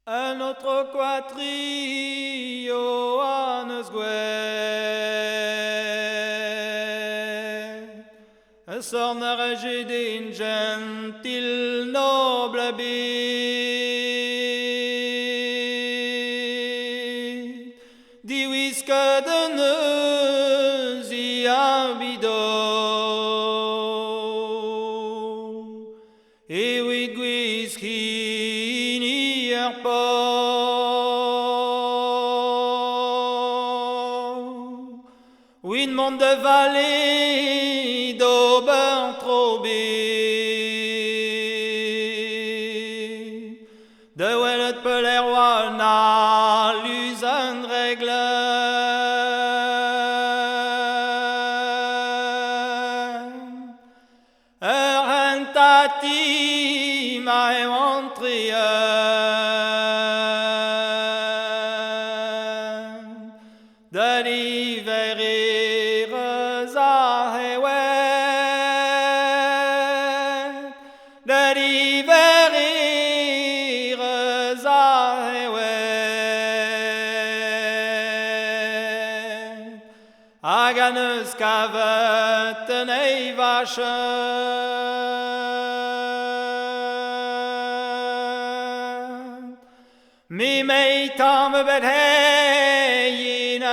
Un autre quatrio Johannes Guet, un sornarage d'un gentil noble bit, diwisque de neus y abido, et oui guiskin hier Win monde de vallée d'Aubin trop de Wellet Peleroi n'a l'usan règle Tati m'a montré de l'hiver de l'hiver Aganes kavet nei vache mi mei tam bet hei in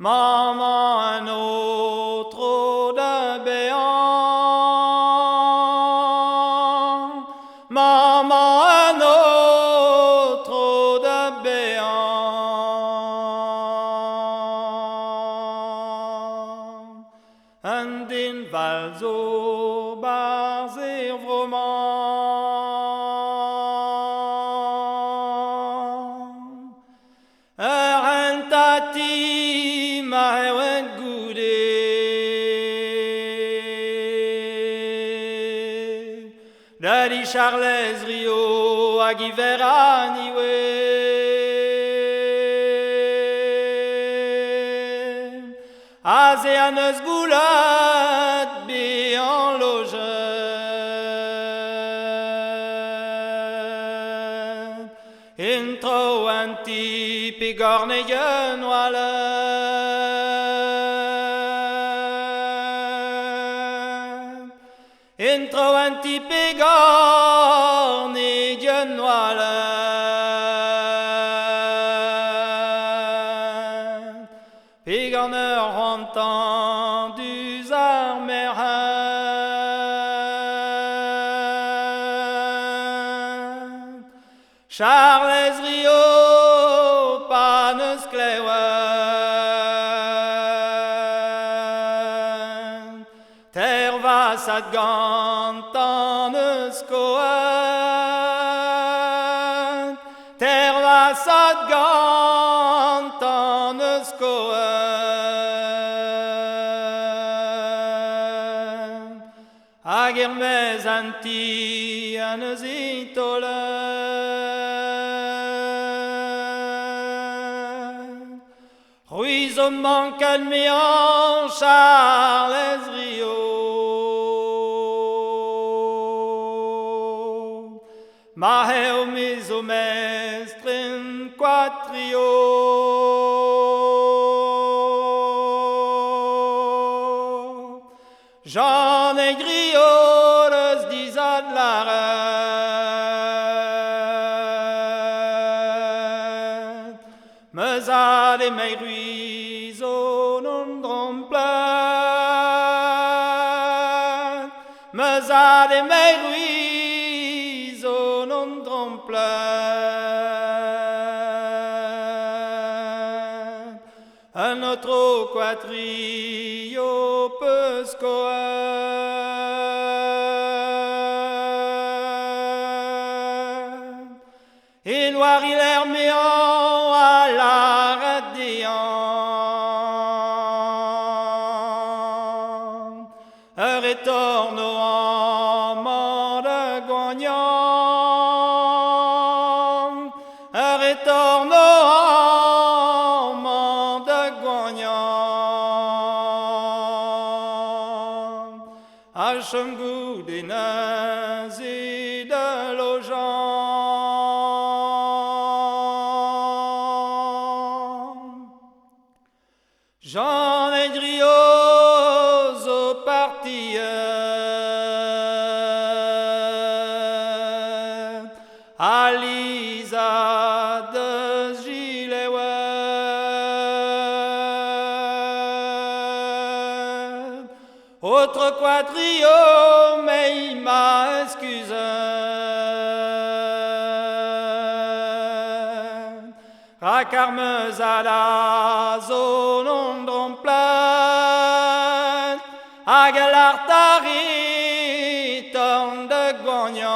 Maman un autre de béant, maman un autre de béant, un din valzo barzer vroman, un tati m'a goudé Daddy Charles Rio a Giveraniwe Azeanes goulat be en loge Intro anti pigorneyen wala Intro anti pigorneyen wala Pigorner entend du armerin Charles Rio panes clewen Terva sad gantanes coen Terva sad gantanes coen Agermez anti anes itolen Ruizo mancan mean Charles Rio Maheo meso mestren quatrio Jean et grioles disad la reine Mezad et mes ruiseaux non trompent Mezad et mes ruiseaux non trompent Un autre quatrio peut Et noir il est méant à la radiant Un retourne en mort de Goignan Un retourne en mort de Goignan Asham vous des nains et de l'ogent. J'en ai griots au parti à Lisa de gilet autre quadrio, mais il m'a excusé. Racarmeuse à la zone on plein, à galartari, torne de gagnon.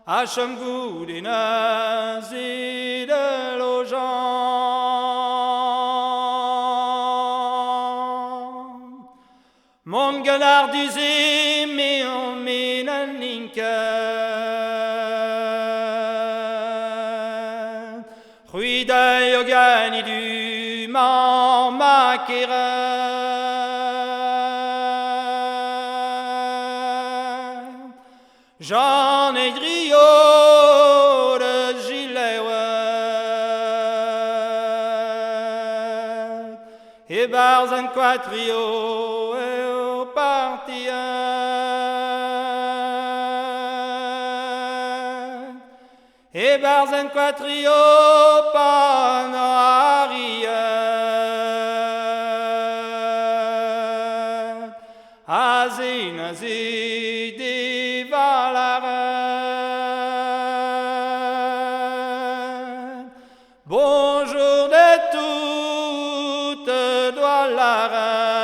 À Chemgou des nains et de l'ogent. Mon guenard d'usé, mais on mène un linker. Rui d'œil au gagné du man maquereur. J'en ai griot de gilet et bars un quatrio et au parti et bars un quatrio panaria azinazi des valarins. Bonjour de toutes doit la reine,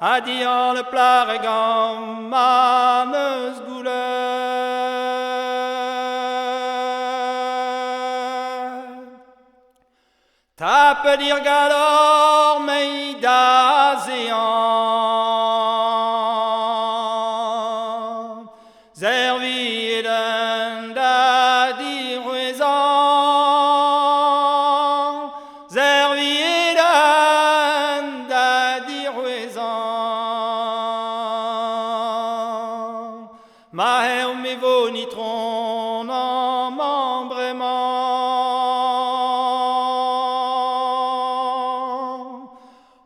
adiant le plaregant maneuse gouleur. Tape dire galor mais d'azéan, zervi d'un da dire ruisan, zervi d'un da dire ruisan. Ma her me vonitron en membrement.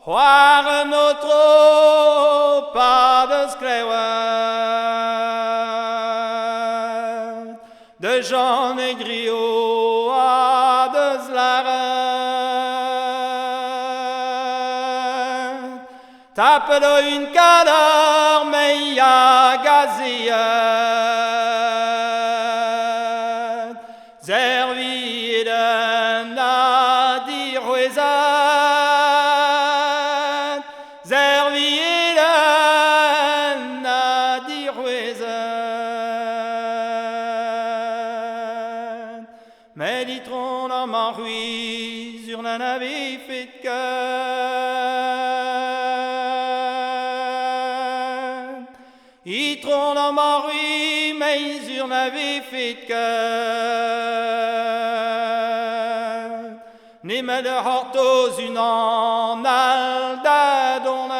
Voir notre pas de scléouet, de Jean et Griot à de Zlaren. Tape de une cadre, mais y a gazillette. Zervi d'un nadi ruisan, zervi d'un nadi ruisan. Mais ditron dans ma ruise sur la navire fait de cœur. Itron dans ma ruise, mais sur la vie fait de cœur. Ni me de hortos une en alda donner.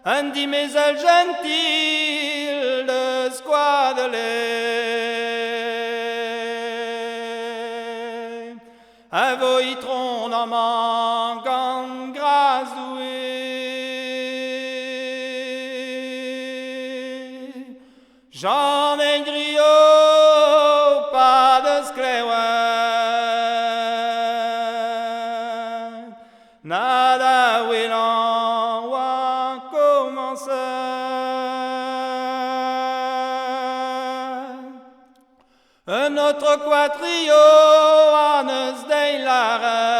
Un dit mes ailes gentils de squadelé. Un voitron dans ma gang grâce doué. J'en ai griot, pas de scléouet. Nada ouélan wa commencer. Un autre quatrio à neus de la reine.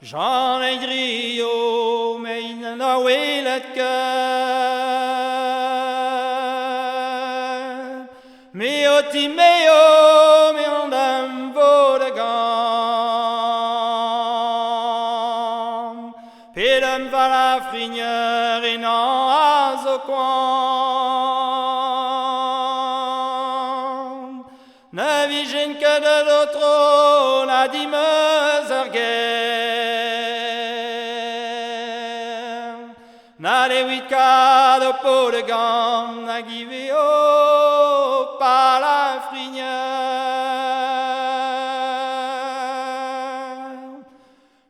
J'en ai griot, mais il n'a oué le cœur. Mais au timéo, mais on aime vaut de gamme. Puis l'homme va la frigneur et non à au coin. ne vigine que de l'autre, la dimeuse guerre. Na les 8 cas de peau de gamme, na guivéo, par la frinière.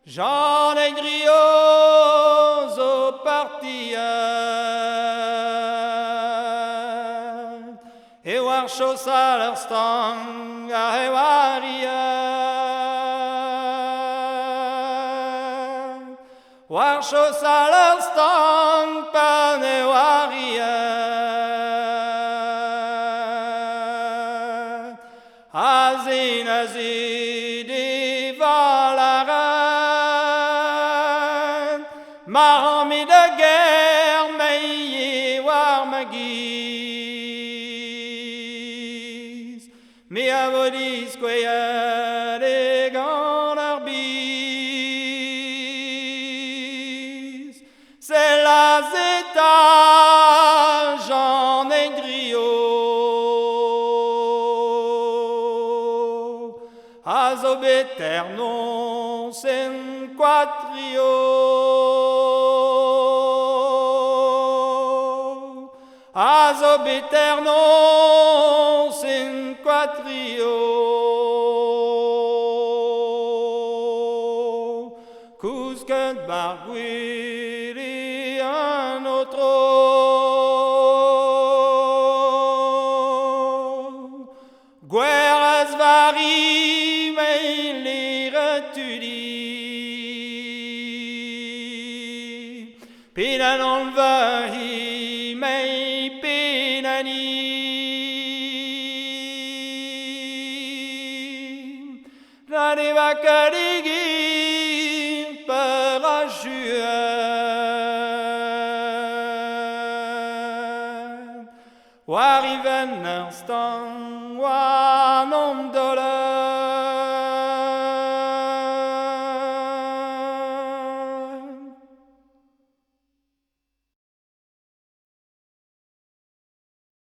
J'en ai griots au partilleur, et war chose à leur stang, et waria. War chose à leur stang, pan et waria. Azin, azin, et valaran, marmi de guerre, mais war ma guise. Mais à vos discoyades et gants arbis, c'est la zeta, j'en ai griot. Azob eternon sen quatrio, azob eternon sen quatrio, cousquet barguil et un autre, guerras varie. Pina non vahi mei pinani, n'arriva carighi per asciugar. Arrive un instant, wa non doleur.